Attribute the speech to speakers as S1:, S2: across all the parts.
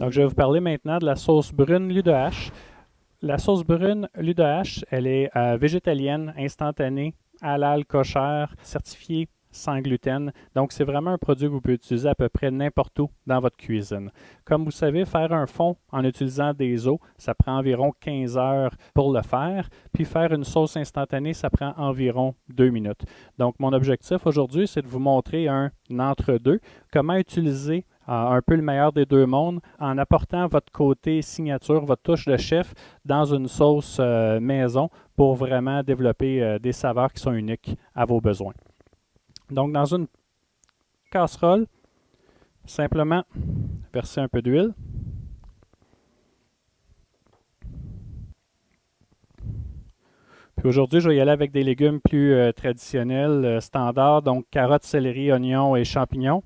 S1: Donc, je vais vous parler maintenant de la sauce brune Lude-Hache. La sauce brune Lude-Hache, elle est végétalienne, instantanée, halal, cochère, certifiée sans gluten. Donc, c'est vraiment un produit que vous pouvez utiliser à peu près n'importe où dans votre cuisine. Comme vous savez, faire un fond en utilisant des os, ça prend environ 15 heures pour le faire. Puis faire une sauce instantanée, ça prend environ 2 minutes. Donc, mon objectif aujourd'hui, c'est de vous montrer un entre-deux, comment utiliser un peu le meilleur des deux mondes en apportant votre côté signature, votre touche de chef dans une sauce maison pour vraiment développer des saveurs qui sont uniques à vos besoins. Donc, dans une casserole, simplement verser un peu d'huile. Puis aujourd'hui, je vais y aller avec des légumes plus traditionnels, standards, donc carottes, céleri, oignons et champignons.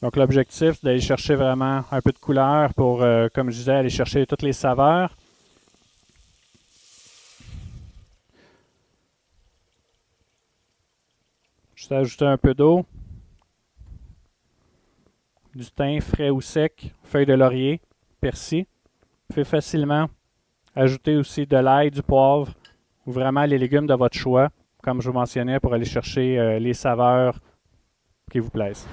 S1: Donc l'objectif, c'est d'aller chercher vraiment un peu de couleur pour, comme je disais, aller chercher toutes les saveurs. Juste ajouter un peu d'eau, du thym frais ou sec, feuilles de laurier, persil. Vous pouvez facilement ajouter aussi de l'ail, du poivre ou vraiment les légumes de votre choix, comme je vous mentionnais, pour aller chercher les saveurs qui vous plaisent.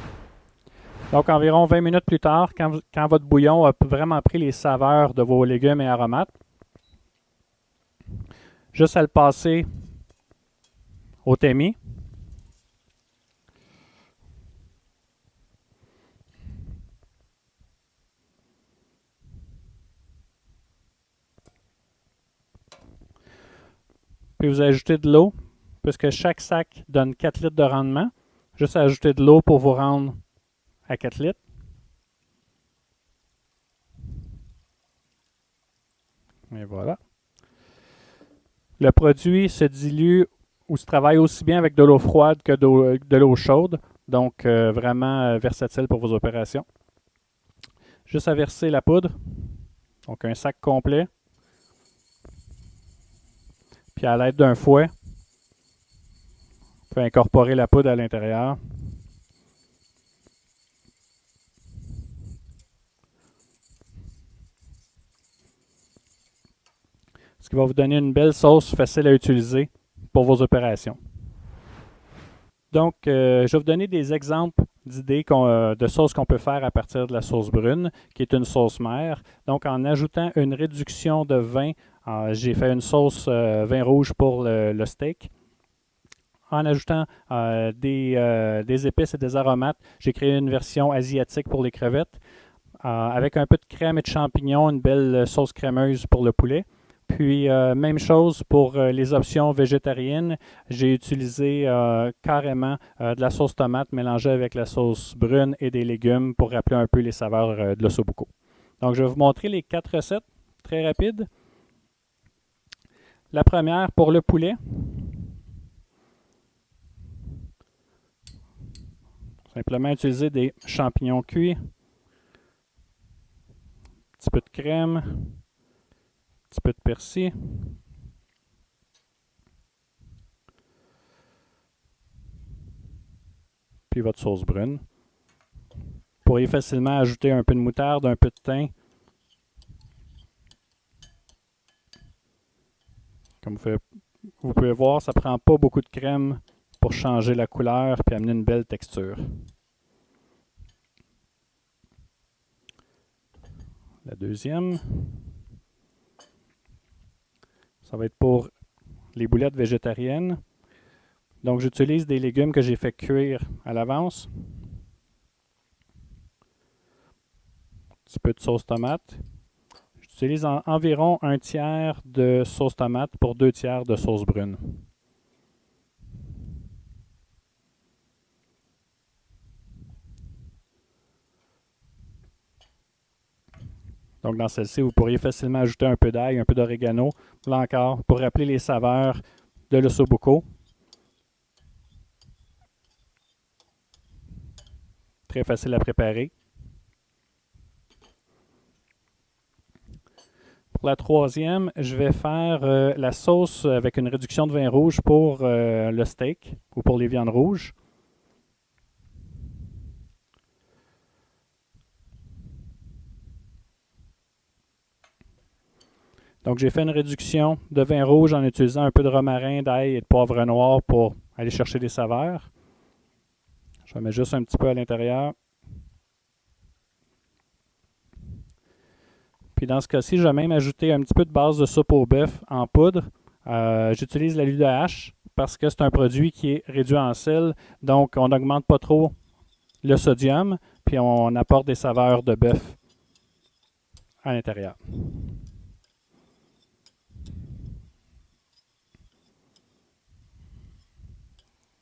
S1: Donc, environ 20 minutes plus tard, quand votre bouillon a vraiment pris les saveurs de vos légumes et aromates, juste à le passer au tamis. Puis vous ajoutez de l'eau, puisque chaque sac donne 4 litres de rendement. Juste à ajouter de l'eau pour vous rendre à 4 litres. Et voilà. Le produit se dilue ou se travaille aussi bien avec de l'eau froide que de l'eau chaude. Donc, vraiment versatile pour vos opérations. Juste à verser la poudre. Donc, un sac complet. Puis, à l'aide d'un fouet, on peut incorporer la poudre à l'intérieur. Ce qui va vous donner une belle sauce facile à utiliser pour vos opérations. Donc, je vais vous donner des exemples d'idées de sauces qu'on peut faire à partir de la sauce brune, qui est une sauce mère. Donc, en ajoutant une réduction de vin, j'ai fait une sauce vin rouge pour le steak. En ajoutant des épices et des aromates, j'ai créé une version asiatique pour les crevettes. Avec un peu de crème et de champignons, une belle sauce crémeuse pour le poulet. Puis, même chose pour les options végétariennes. J'ai utilisé carrément de la sauce tomate mélangée avec la sauce brune et des légumes pour rappeler un peu les saveurs de l'ossobuco. Donc, je vais vous montrer les 4 recettes très rapides. La première pour le poulet. Simplement utiliser des champignons cuits, un petit peu de crème, un petit peu de persil. Puis votre sauce brune. Vous pourriez facilement ajouter un peu de moutarde, un peu de thym. Comme vous pouvez voir, ça ne prend pas beaucoup de crème pour changer la couleur et amener une belle texture. La deuxième, ça va être pour les boulettes végétariennes. Donc, j'utilise des légumes que j'ai fait cuire à l'avance. Un petit peu de sauce tomate. J'utilise environ un tiers de sauce tomate pour 2 tiers de sauce brune. Donc, dans celle-ci, vous pourriez facilement ajouter un peu d'ail, un peu d'orégano, là encore, pour rappeler les saveurs de l'ossobuco. Très facile à préparer. Pour la troisième, je vais faire la sauce avec une réduction de vin rouge pour le steak ou pour les viandes rouges. Donc, j'ai fait une réduction de vin rouge en utilisant un peu de romarin, d'ail et de poivre noir pour aller chercher des saveurs. Je vais mettre juste un petit peu à l'intérieur. Puis dans ce cas-ci, je vais même ajouter un petit peu de base de soupe au bœuf en poudre. J'utilise la Lude H parce que c'est un produit qui est réduit en sel, donc on n'augmente pas trop le sodium, puis on apporte des saveurs de bœuf à l'intérieur.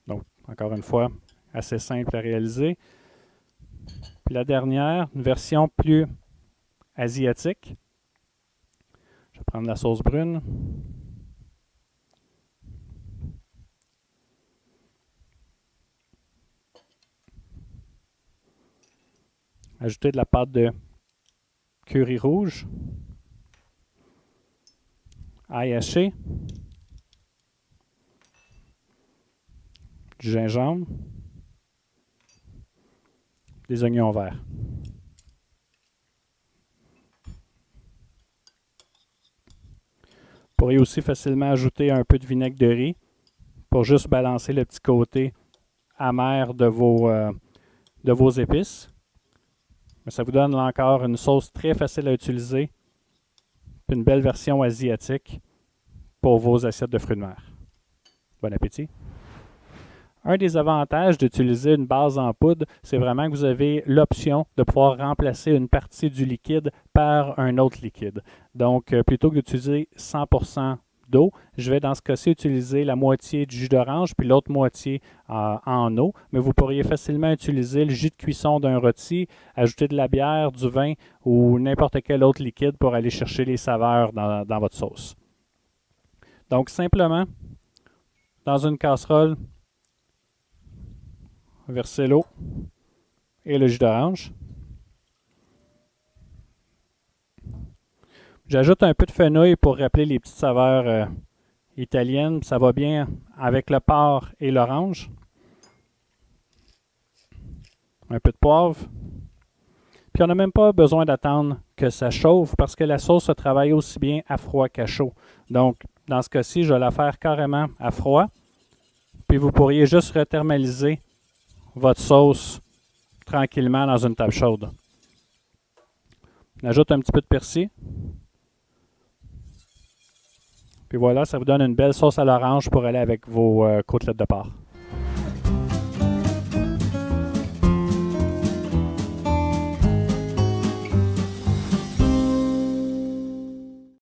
S1: Donc, encore une fois, assez simple à réaliser. Puis la dernière, une version plus asiatique. Je vais prendre la sauce brune. Ajouter de la pâte de curry rouge. Ail haché. Du gingembre. Des oignons verts. Vous pourriez aussi facilement ajouter un peu de vinaigre de riz pour juste balancer le petit côté amer de vos épices. Mais ça vous donne là encore une sauce très facile à utiliser, une belle version asiatique pour vos assiettes de fruits de mer. Bon appétit! Un des avantages d'utiliser une base en poudre, c'est vraiment que vous avez l'option de pouvoir remplacer une partie du liquide par un autre liquide. Donc, plutôt que d'utiliser 100% d'eau, je vais dans ce cas-ci utiliser la moitié du jus d'orange puis l'autre moitié en eau. Mais vous pourriez facilement utiliser le jus de cuisson d'un rôti, ajouter de la bière, du vin ou n'importe quel autre liquide pour aller chercher les saveurs dans votre sauce. Donc, simplement, dans une casserole, verser l'eau et le jus d'orange. J'ajoute un peu de fenouil pour rappeler les petites saveurs italiennes. Ça va bien avec le porc et l'orange. Un peu de poivre. Puis on n'a même pas besoin d'attendre que ça chauffe parce que la sauce se travaille aussi bien à froid qu'à chaud. Donc, dans ce cas-ci, je vais la faire carrément à froid. Puis vous pourriez juste rethermaliser votre sauce tranquillement dans une table chaude. On ajoute un petit peu de persil. Puis voilà, ça vous donne une belle sauce à l'orange pour aller avec vos côtelettes de porc.